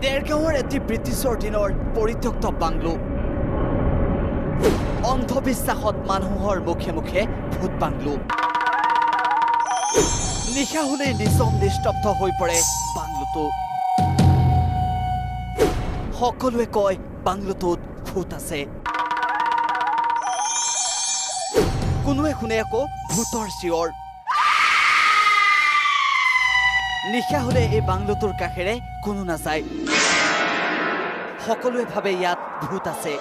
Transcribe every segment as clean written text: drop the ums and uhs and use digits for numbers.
Dergaon এটি ব্ৰিটিছৰ দিনৰ পৰিত্যক্ত বাংলো অন্ধবিশ্বাসত মানুহৰ মুখে মুখে ভূত বাংলো নিশা হলে নিচম নিস্তব্ধ হৈ পৰে বাংলোটো সকলোৱে কয় বাংলোটোত ভূত আছে কোনোৱে শুনে আকৌ ভূতৰ চিঞৰ নিশা হলে এই বাংলোটোৰ কাষেৰে কোনো নাযায় সকলোৱে ভাবে ইয়াত ভূত আছে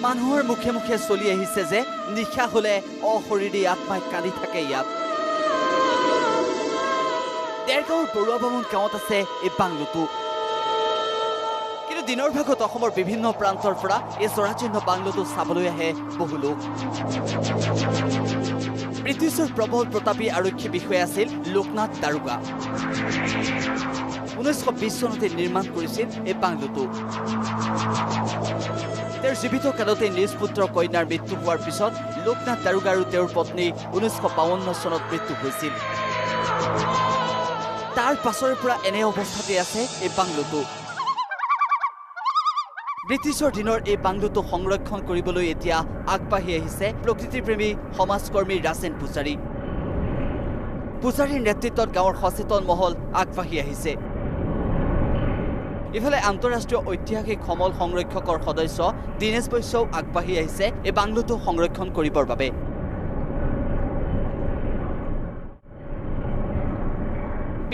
মানুহৰ মুখে মুখে চলি আহিছে যে নিশা হলে অশৰীৰী আত্মাই কালি থাকে ইয়াত দেৰগাঁৱৰ বৰুৱা বামুন গাঁৱত আছে এই বাংলোটো কিন্তু দিনৰ ভাগত অসমৰ বিভিন্ন প্ৰান্তৰ পৰা এই জৰাজীৰ্ণ বাংলোটো চাবলৈ আহে বহু লোক ব্ৰিটিছৰ প্ৰবল প্ৰতাপী আৰক্ষী বিষয়া আছিল লোকনাথ দাৰোগা 1920 চনতে নিৰ্মাণ কৰিছিল এই বাংলোটো তেওঁৰ জীৱিত কালতে নিজ পুত্ৰ কন্যাৰ মৃত্যু হোৱাৰ পিছত লোকনাথ দাৰোগা আৰু তেওঁৰ পত্নী 1952 চনত মৃত্যু হৈছিল তাৰ পাছৰে পৰা এনে অৱস্থাতে আছে এই বাংলোটো ব্ৰিটিছৰ দিনৰ এই বাংলোটো সংৰক্ষণ কৰিবলৈ এতিয়া আগবাঢ়ি আহিছে প্ৰকৃতিপ্ৰেমী সমাজকৰ্মী ৰাজেন পূজাৰীৰ নেতৃত্বত গাঁৱৰ সচেতন মহল আগবাঢ়ি আহিছে ইফালে আন্তঃৰাষ্ট্ৰীয় ঐতিহাসিক সমল সংৰক্ষকৰ সদস্য দিনেশ বৈশ্যও আগবাঢ়ি আহিছে এই বাংলোটো সংৰক্ষণ কৰিবৰ বাবে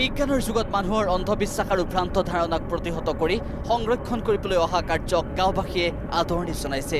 বিজ্ঞানৰ যুগত মানুহৰ অন্ধবিশ্বাস আৰু ভ্ৰান্ত ধাৰণাক প্ৰতিহত কৰি সংৰক্ষণ কৰিবলৈ অহা কাৰ্যক গাঁওবাসীয়ে আদৰণি জনাইছে